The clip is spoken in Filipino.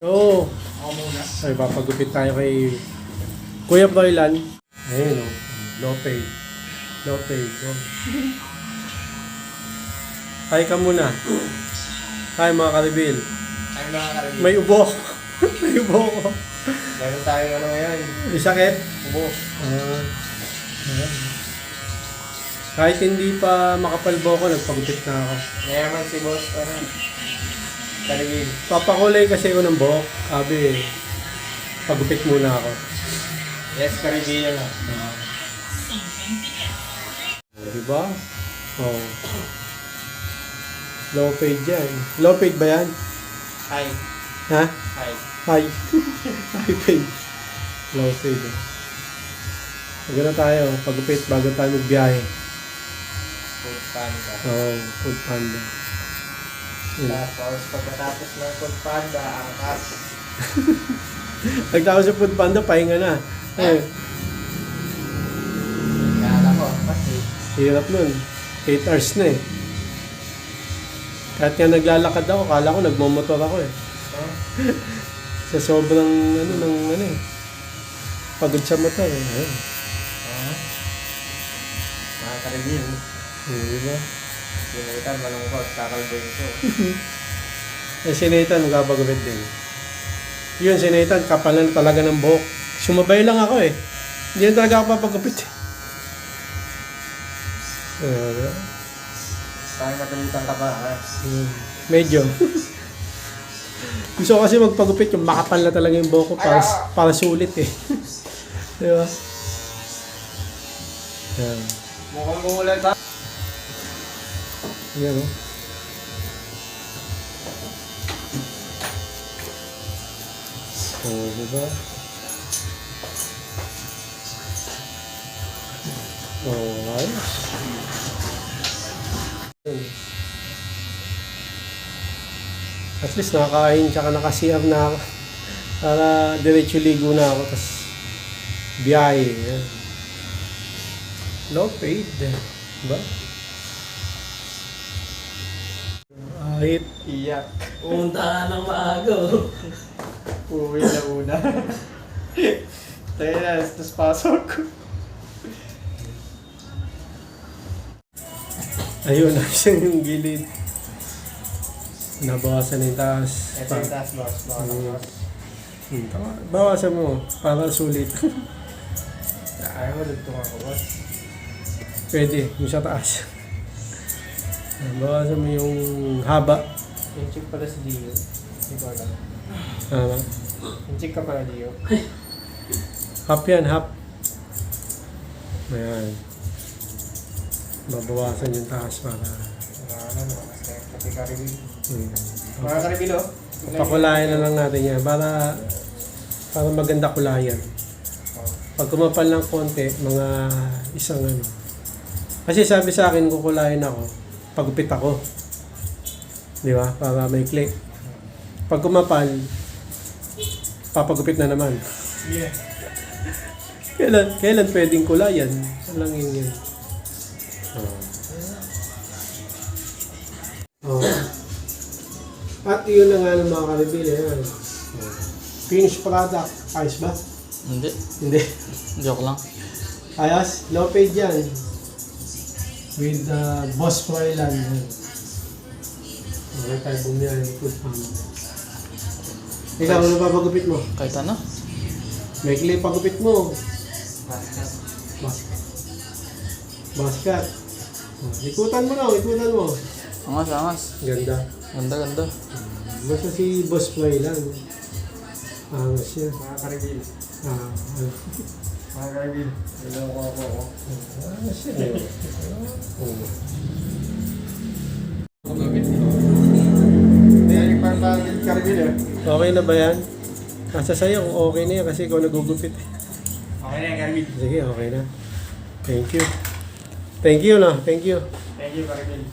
Oo. Ako muna. Ay, papagupit tayo kay Kuya Froilan. Ayun, oh. Low pay. Low pay. Oh. Hi ka muna. Hi mga karibil. Ay mga karibig. May ubo. May ubo ko. Meron tayong ano ngayon. May sakit. Ubo. Ayan. Kahit hindi pa makapalbo ko, nagpagupit na ako. Mayaman si boss. Ano? Karibig. Papakulay kasi ako ng buhok. Sabi, pagupit muna ako. Yes, karibig yan ah. Diba? Oh. Low paid yan. Low paid ba yan? Hi. Ha? Hi. High. High paid. Low paid. Huwag na tayo. Pagupit bago tayo magbiyahe. Food panda. Oh, food panda. Yun. Tapos pagkatapos ng food panda, angkas. Pagtapos sa food panda, pahinga na. Eh, Kala ko, kasi. hirap nun. 8 hours na eh. Kahit nga naglalakad ako, kala ko nagmamotor ako eh. Huh? Sa sobrang pagod sa motor eh. Ayun. Mga karibig. Diba? Sinaitan, malungkot, kakalboyin ko. Eh, si Nathan, magpapagupit din. Yun, si Nathan, kapal na talaga ng buhok. Sumabay lang ako eh. Hindi na talaga ako papagupit eh. Diba? Parang matalitan ka ba? Ha? Medyo. Gusto ko kasi magpagupit yung makapal na talaga yung buhok ko para sulit eh. Diba? Yan. Mukhang gumulat ha? Yan o. So, diba? Oh, ayos. At least nakakain tsaka nakasiyam na ako. Para diretso ligo na ako. Tapos biyahe. Yan. Low paid. Diba? Ahit. Iyak. Pumunta ka ng maaga. Uwi na una. Tayo na, tapos pasok ko. Ayun, ayun yung gilid. Nabawasan na yung taas. Ito yung taas, boss. Bawasan mo para sulit. Ayaw mo, dugtong ako, boss. Pwede, yung sa taas. Bawasan mo yung haba. Yung chick pala si Dio. Hindi ko alam. Ano? Yung chick ka pala, Dio. Half yan, half. Ayan. Babawasan yung taas para... Kasi pati karibig. Hmm. Mga karibig, oh. Pakulayan na lang natin yan para maganda kulayan. Pag kumapal ng konti, mga isang ano. Kasi sabi sa akin, kukulayan ako, pagupit ako. Di ba? Para may click. Pag kumapal, papagupit na naman. Yeah. Kailan pwedeng kulayan? Lang yun. Oh. At yun na nga ng mga karibili. Finished product. Ayos ba? Hindi. Hindi. Joke lang. Ayos. Low paid yan. With Boss Froilan. Okay tayo bumiyahe. Food farm. Ikaw, ano ba pagupit mo? Kahit ano? May clip pagupit mo. Basket. Basket. Ikutan mo na. Ikutan mo. Angas, angas. Ganda. Ganda, ganda. Basta si Boss Froilan. Angas siya. Mga karibig. Mga karibig. Ilang ko ako. Angas siya. Hindi, yung parang karibig eh. Okay na ba yan? Nasa sa'yo kung okay na yan kasi ikaw nagugupit. Okay na yung karibig. Sige, okay na. Thank you. Thank you na. Thank you. Thank you, karibig.